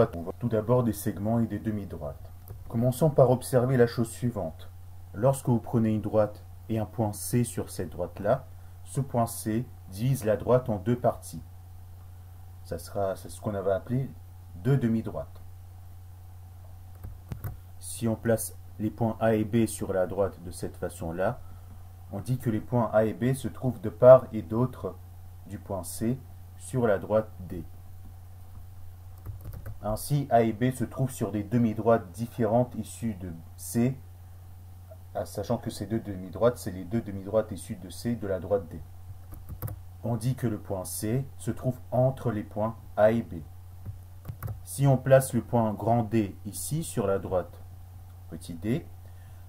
demi-droite. On voit tout d'abord des segments et des demi-droites. Commençons par observer la chose suivante. Lorsque vous prenez une droite et un point C sur cette droite-là, ce point C divise la droite en deux parties. C'est ce qu'on avait appelé deux demi-droites. Si on place les points A et B sur la droite de cette façon-là, on dit que les points A et B se trouvent de part et d'autre du point C sur la droite D. Ainsi, A et B se trouvent sur des demi-droites différentes issues de C, sachant que ces deux demi-droites, c'est les deux demi-droites issues de C de la droite D. On dit que le point C se trouve entre les points A et B. Si on place le point grand D ici sur la droite petit d,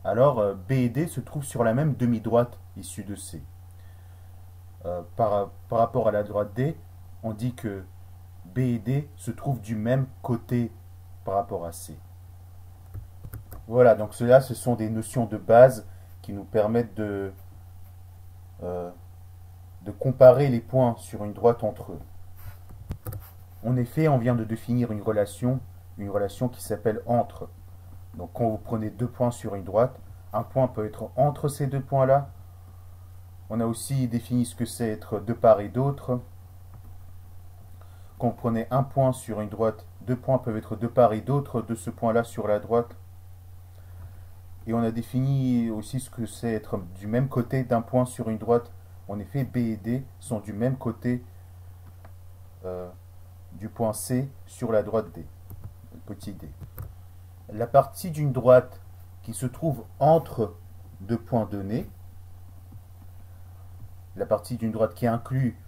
alors B et D se trouvent sur la même demi-droite issue de C. Par rapport à la droite D, on dit que B et D se trouvent du même côté par rapport à C. Voilà, donc ce sont des notions de base qui nous permettent de comparer les points sur une droite entre eux. En effet, on vient de définir une relation qui s'appelle entre. Donc quand vous prenez deux points sur une droite, un point peut être entre ces deux points-là. On a aussi défini ce que c'est être de part et d'autre. Quand vous prenez un point sur une droite, deux points peuvent être de part et d'autre de ce point-là sur la droite. Et on a défini aussi ce que c'est être du même côté d'un point sur une droite. En effet, B et D sont du même côté du point C sur la droite D, petit d. La partie d'une droite qui se trouve entre deux points donnés, la partie d'une droite qui inclut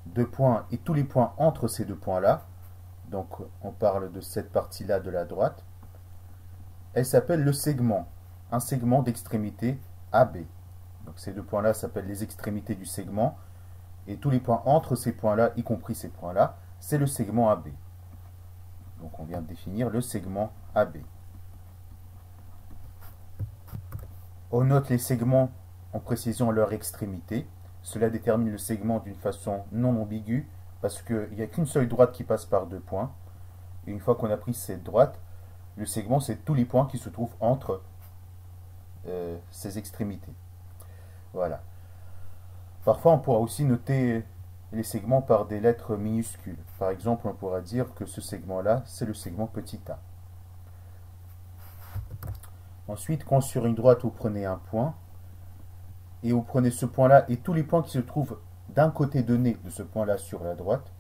deux points et tous les points entre ces deux points-là, donc on parle de cette partie-là de la droite, elle s'appelle le segment, un segment d'extrémité AB. Donc ces deux points-là s'appellent les extrémités du segment, et tous les points entre ces points-là, y compris ces points-là, c'est le segment AB. Donc on vient de définir le segment AB. On note les segments en précisant leur extrémité. Cela détermine le segment d'une façon non ambiguë, parce qu'il n'y a qu'une seule droite qui passe par deux points. Et une fois qu'on a pris cette droite, le segment, c'est tous les points qui se trouvent entre ces extrémités. Voilà. Parfois, on pourra aussi noter les segments par des lettres minuscules. Par exemple, on pourra dire que ce segment-là, c'est le segment petit a. Ensuite, quand sur une droite, vous prenez un point, et vous prenez ce point-là et tous les points qui se trouvent d'un côté donné de ce point-là sur la droite,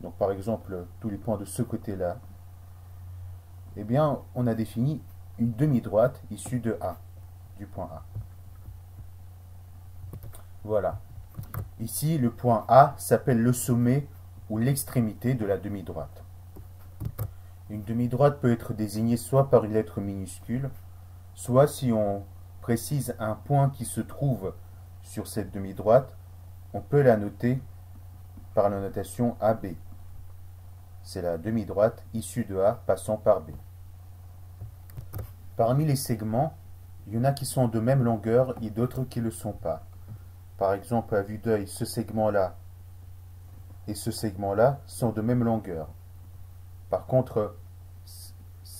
donc par exemple, tous les points de ce côté-là, eh bien, on a défini une demi-droite issue de A, du point A. Voilà. Ici, le point A s'appelle le sommet ou l'extrémité de la demi-droite. Une demi-droite peut être désignée soit par une lettre minuscule, soit si on précise un point qui se trouve sur cette demi-droite, on peut la noter par la notation AB. C'est la demi-droite issue de A passant par B. Parmi les segments, il y en a qui sont de même longueur et d'autres qui ne le sont pas. Par exemple, à vue d'œil, ce segment-là et ce segment-là sont de même longueur. Par contre,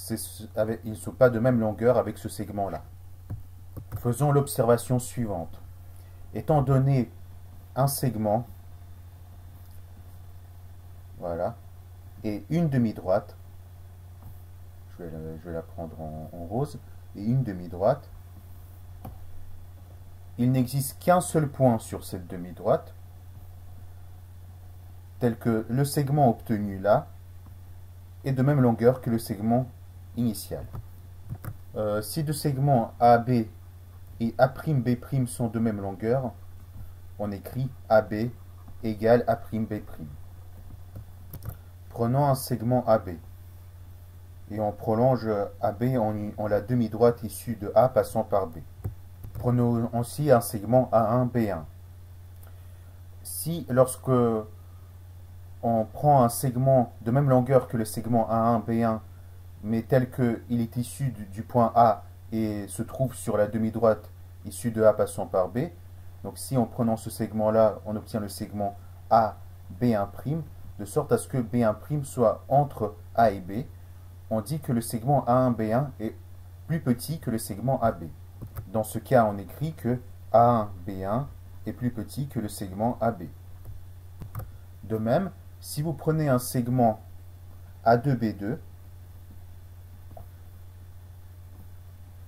ils ne sont pas de même longueur avec ce segment-là. Faisons l'observation suivante. Étant donné un segment, voilà, et une demi-droite, je vais la prendre en rose, et une demi-droite, il n'existe qu'un seul point sur cette demi-droite, tel que le segment obtenu là est de même longueur que le segment initial. Si deux segments AB et A'B' sont de même longueur, on écrit AB égale A'B'. Prenons un segment AB et on prolonge AB en la demi-droite issue de A passant par B. Prenons aussi un segment A1B1. Si lorsque on prend un segment de même longueur que le segment A1B1, mais tel qu'il est issu du point A et se trouve sur la demi-droite issue de A passant par B, donc si en prenant ce segment-là, on obtient le segment AB1', de sorte à ce que B1' soit entre A et B, on dit que le segment A1-B1 est plus petit que le segment AB. Dans ce cas, on écrit que A1-B1 est plus petit que le segment AB. De même, si vous prenez un segment A2-B2,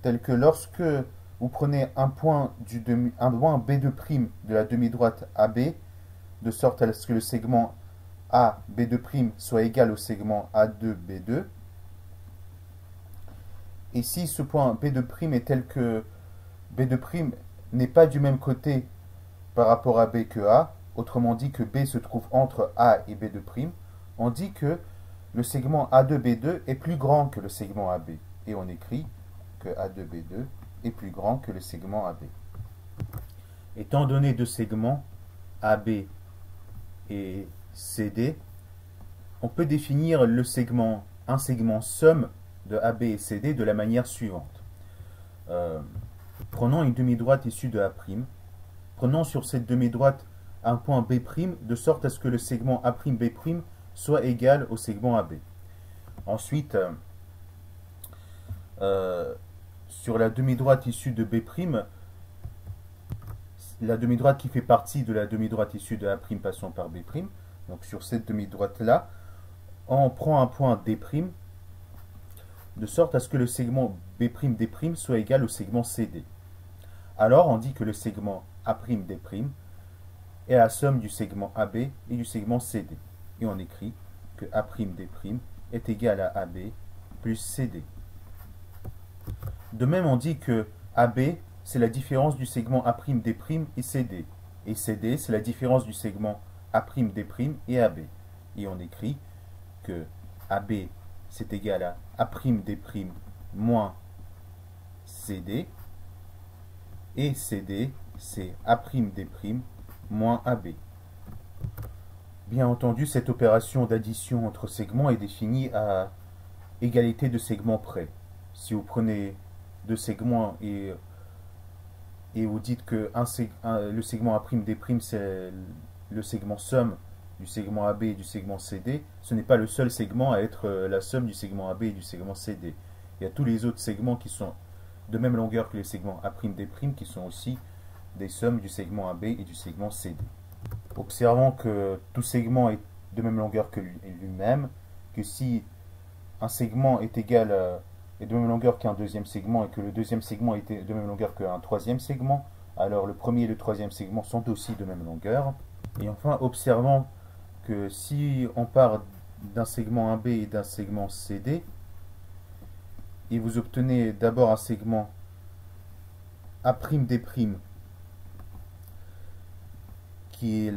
tel que lorsque vous prenez un point B2' de la demi-droite AB, de sorte à ce que le segment AB2' soit égal au segment A2-B2, et si ce point B2' est tel que B2' n'est pas du même côté par rapport à B que A, autrement dit que B se trouve entre A et B2', on dit que le segment A2-B2 est plus grand que le segment AB. Et on écrit que A2-B2 est plus grand que le segment AB. Étant donné deux segments, AB et CD, on peut définir un segment somme de AB et CD de la manière suivante. Prenons une demi-droite issue de A'. Prenons sur cette demi-droite un point B', de sorte à ce que le segment A'B' soit égal au segment AB. Ensuite, sur la demi-droite issue de B', la demi-droite qui fait partie de la demi-droite issue de A' passant par B', donc sur cette demi-droite-là, on prend un point D', de sorte à ce que le segment B'D' soit égal au segment CD. Alors on dit que le segment A'D' est la somme du segment AB et du segment CD. Et on écrit que A'D' est égal à AB plus CD. De même, on dit que AB, c'est la différence du segment A'D' et CD. Et CD, c'est la différence du segment A'D' et AB. Et on écrit que AB, c'est égal à A'D' moins CD. Et CD, c'est A'D' moins AB. Bien entendu, cette opération d'addition entre segments est définie à égalité de segments près. Si vous prenez deux segments et vous dites que le segment A'D' c'est le segment somme du segment AB et du segment CD, ce n'est pas le seul segment à être la somme du segment AB et du segment CD. Il y a tous les autres segments qui sont de même longueur que les segments A'D' qui sont aussi des sommes du segment AB et du segment CD. Observons que tout segment est de même longueur que lui-même, que si un segment est de même longueur qu'un deuxième segment et que le deuxième segment est de même longueur qu'un troisième segment, alors le premier et le troisième segment sont aussi de même longueur. Et enfin, observons que si on part d'un segment AB et d'un segment CD, et vous obtenez d'abord un segment A'D' qui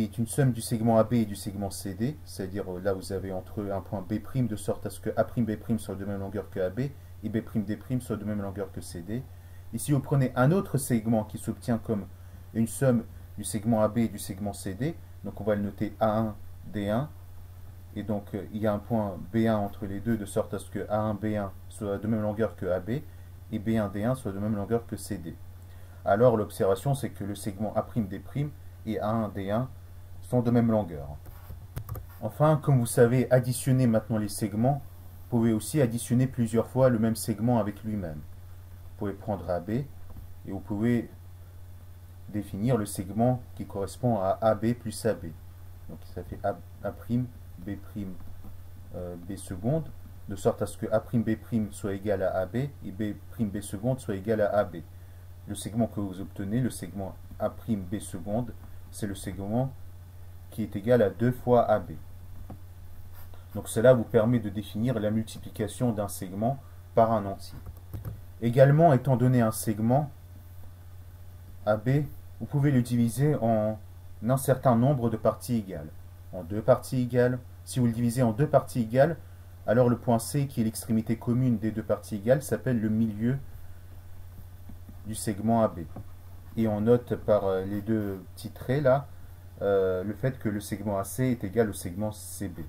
est une somme du segment AB et du segment CD, c'est-à-dire là vous avez entre eux un point B', de sorte à ce que A'B' soit de même longueur que AB et B'D' soit de même longueur que CD. Et si vous prenez un autre segment qui s'obtient comme une somme du segment AB et du segment CD, donc on va le noter A1, D1, et donc il y a un point B1 entre les deux, de sorte à ce que A1, B1 soit de même longueur que AB et B1, D1 soit de même longueur que CD. Alors l'observation, c'est que le segment A'D' et A1, D1 sont de même longueur. Enfin, comme vous savez additionner maintenant les segments, vous pouvez aussi additionner plusieurs fois le même segment avec lui-même. Vous pouvez prendre AB et vous pouvez définir le segment qui correspond à AB plus AB. Donc ça fait A', B', B seconde, de sorte à ce que A'B' soit égal à AB et B' seconde soit égal à AB. Le segment que vous obtenez, le segment A'B seconde, c'est le segment qui est égal à 2 fois AB. Donc cela vous permet de définir la multiplication d'un segment par un entier. Également, étant donné un segment AB, vous pouvez le diviser en un certain nombre de parties égales. En deux parties égales. Si vous le divisez en deux parties égales, alors le point C, qui est l'extrémité commune des deux parties égales, s'appelle le milieu du segment AB. Et on note par les deux petits traits là, le fait que le segment AC est égal au segment CB.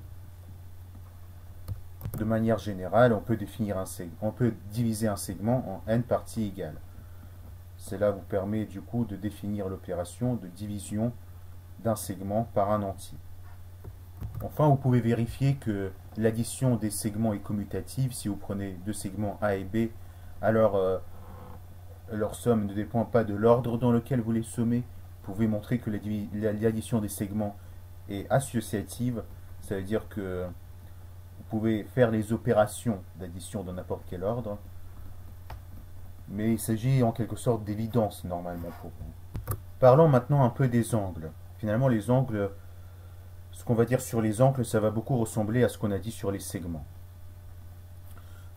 De manière générale, on peut diviser un segment en n parties égales. Cela vous permet du coup de définir l'opération de division d'un segment par un entier. Enfin, vous pouvez vérifier que l'addition des segments est commutative. Si vous prenez deux segments A et B, alors leur somme ne dépend pas de l'ordre dans lequel vous les sommez. Vous pouvez montrer que l'addition des segments est associative. Ça veut dire que vous pouvez faire les opérations d'addition dans n'importe quel ordre. Mais il s'agit en quelque sorte d'évidence normalement pour vous. Parlons maintenant un peu des angles. Finalement, les angles, ce qu'on va dire sur les angles, ça va beaucoup ressembler à ce qu'on a dit sur les segments.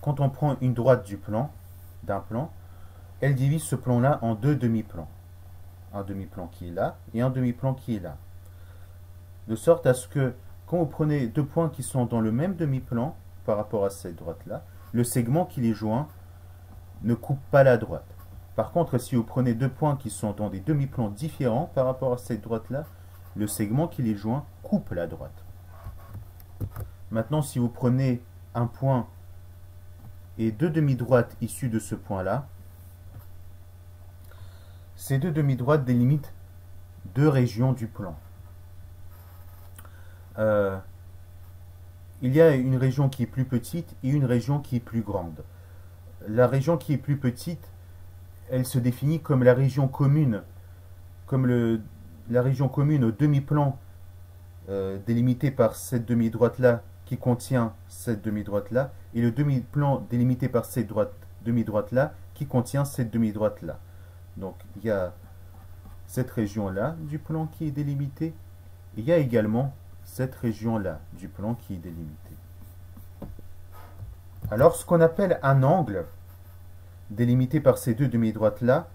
Quand on prend une droite d'un plan, elle divise ce plan-là en deux demi-plans. Un demi-plan qui est là et un demi-plan qui est là. De sorte à ce que, quand vous prenez deux points qui sont dans le même demi-plan par rapport à cette droite-là, le segment qui les joint ne coupe pas la droite. Par contre, si vous prenez deux points qui sont dans des demi-plans différents par rapport à cette droite-là, le segment qui les joint coupe la droite. Maintenant, si vous prenez un point et deux demi-droites issues de ce point-là, ces deux demi-droites délimitent deux régions du plan. Il y a une région qui est plus petite et une région qui est plus grande. La région qui est plus petite, elle se définit comme la région commune, comme la région commune au demi-plan délimité par cette demi-droite-là qui contient cette demi-droite-là, et le demi-plan délimité par cette demi-droite-là qui contient cette demi-droite-là. Donc il y a cette région-là du plan qui est délimitée, et il y a également cette région-là du plan qui est délimitée. Alors ce qu'on appelle un angle délimité par ces deux demi-droites-là,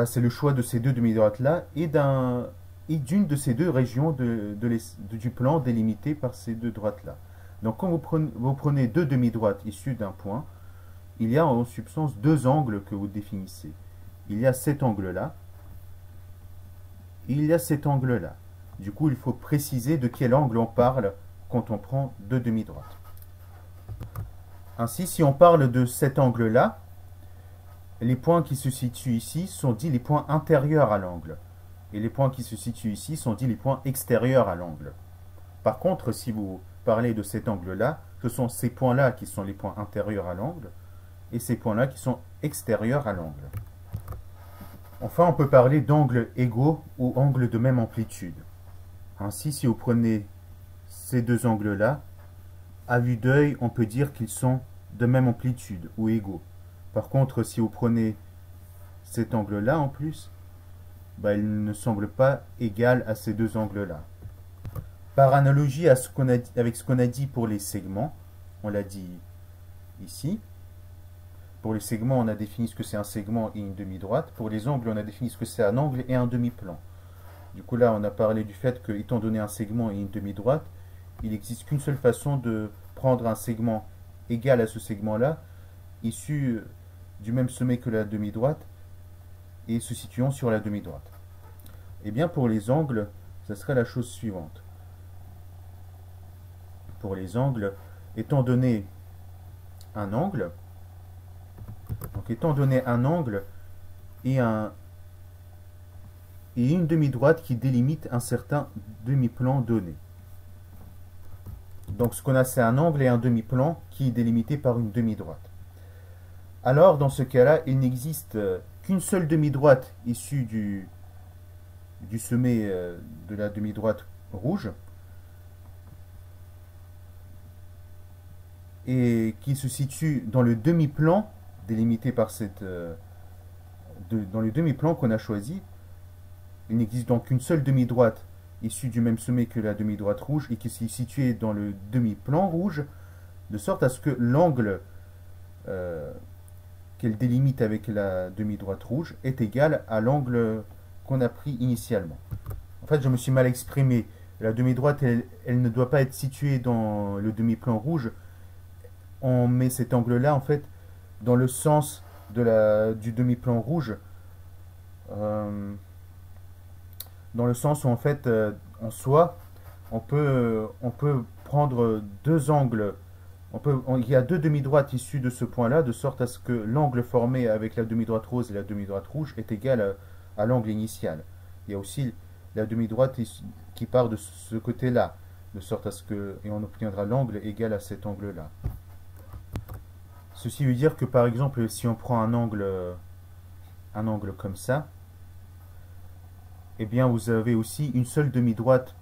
c'est le choix de ces deux demi-droites-là et d'une de ces deux régions du plan délimité par ces deux droites-là. Donc quand vous prenez deux demi-droites issues d'un point, il y a en substance deux angles que vous définissez. Il y a cet angle-là et il y a cet angle-là. Du coup, il faut préciser de quel angle on parle quand on prend deux demi-droites. Ainsi, si on parle de cet angle-là, les points qui se situent ici sont dits les points intérieurs à l'angle. Et les points qui se situent ici sont dits les points extérieurs à l'angle. Par contre, si vous parlez de cet angle-là, ce sont ces points-là qui sont les points intérieurs à l'angle, et ces points-là qui sont extérieurs à l'angle. Enfin, on peut parler d'angles égaux ou angles de même amplitude. Ainsi, si vous prenez ces deux angles-là, à vue d'œil, on peut dire qu'ils sont de même amplitude ou égaux. Par contre, si vous prenez cet angle-là en plus, il ne semble pas égal à ces deux angles-là. Par analogie avec ce qu'on a dit pour les segments, on l'a dit ici. Pour les segments, on a défini ce que c'est un segment et une demi-droite. Pour les angles, on a défini ce que c'est un angle et un demi-plan. Du coup, là, on a parlé du fait que, étant donné un segment et une demi-droite, il n'existe qu'une seule façon de prendre un segment égal à ce segment-là, issu du même sommet que la demi-droite, et se situant sur la demi-droite. Et bien, pour les angles, ça serait la chose suivante. Pour les angles, étant donné un angle, et une demi-droite qui délimite un certain demi-plan donné. Donc ce qu'on a, c'est un angle et un demi-plan qui est délimité par une demi-droite. Alors, dans ce cas-là, il n'existe qu'une seule demi-droite issue du sommet de la demi-droite rouge, et qui se situe dans le demi-plan délimité par dans le demi-plan qu'on a choisi. Il n'existe donc qu'une seule demi-droite issue du même sommet que la demi-droite rouge et qui est située dans le demi-plan rouge, de sorte à ce que l'angle qu'elle délimite avec la demi-droite rouge est égal à l'angle qu'on a pris initialement. En fait, je me suis mal exprimé. La demi-droite, elle ne doit pas être située dans le demi-plan rouge. On met cet angle-là, en fait, dans le sens du demi-plan rouge. Dans le sens où, en fait, en soi, on peut prendre deux angles. Il y a deux demi-droites issues de ce point-là, de sorte à ce que l'angle formé avec la demi-droite rose et la demi-droite rouge est égal à l'angle initial. Il y a aussi la demi-droite qui part de ce côté-là. de sorte à ce que, et on obtiendra l'angle égal à cet angle-là. Ceci veut dire que par exemple, si on prend un angle comme ça, eh bien vous avez aussi une seule demi-droite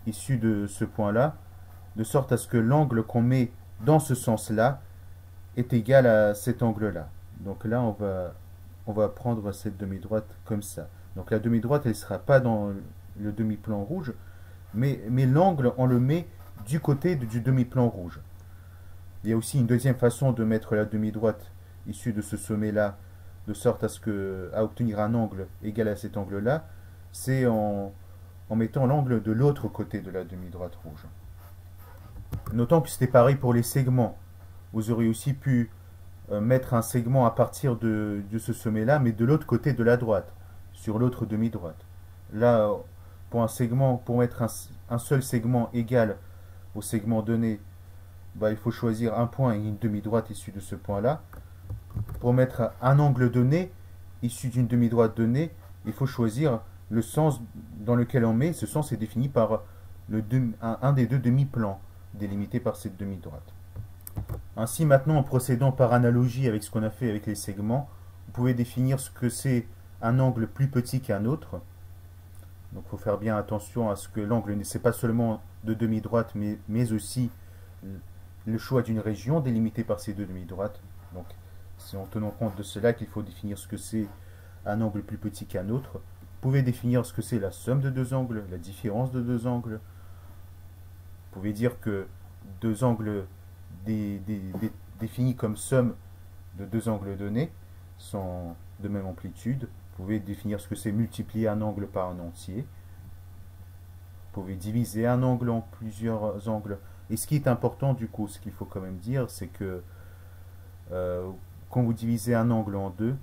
issue de ce point-là, de sorte à ce que l'angle qu'on met dans ce sens-là est égal à cet angle-là. Donc là, on va prendre cette demi-droite comme ça. Donc la demi-droite, elle ne sera pas dans le demi-plan rouge, mais l'angle, on le met du côté du demi-plan rouge. Il y a aussi une deuxième façon de mettre la demi-droite issue de ce sommet-là, de sorte à obtenir un angle égal à cet angle-là, c'est en mettant l'angle de l'autre côté de la demi-droite rouge. Notons que c'était pareil pour les segments. Vous auriez aussi pu mettre un segment à partir de ce sommet-là, mais de l'autre côté de la droite, sur l'autre demi-droite. Là, pour un segment, pour mettre un seul segment égal au segment donné, bah, il faut choisir un point et une demi-droite issue de ce point-là. Pour mettre un angle donné, issu d'une demi-droite donnée, il faut choisir le sens dans lequel on met. Ce sens est défini par un des deux demi-plans, délimité par cette demi-droite. Ainsi, maintenant, en procédant par analogie avec ce qu'on a fait avec les segments, vous pouvez définir ce que c'est un angle plus petit qu'un autre. Donc, il faut faire bien attention à ce que l'angle n'est pas seulement de demi-droite, mais aussi le choix d'une région délimitée par ces deux demi-droites. Donc, c'est en tenant compte de cela qu'il faut définir ce que c'est un angle plus petit qu'un autre. Vous pouvez définir ce que c'est la somme de deux angles, la différence de deux angles. Vous pouvez dire que deux angles définis comme somme de deux angles donnés sont de même amplitude. Vous pouvez définir ce que c'est multiplier un angle par un entier. Vous pouvez diviser un angle en plusieurs angles. Et ce qui est important, du coup, ce qu'il faut quand même dire, c'est que quand vous divisez un angle en deux,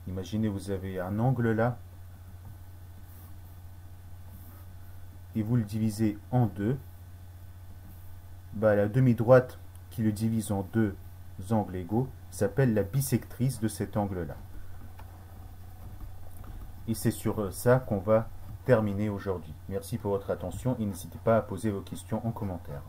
imaginez vous avez un angle là, et vous le divisez en deux, bah, la demi-droite qui le divise en deux angles égaux s'appelle la bisectrice de cet angle-là. Et c'est sur ça qu'on va terminer aujourd'hui. Merci pour votre attention et n'hésitez pas à poser vos questions en commentaire.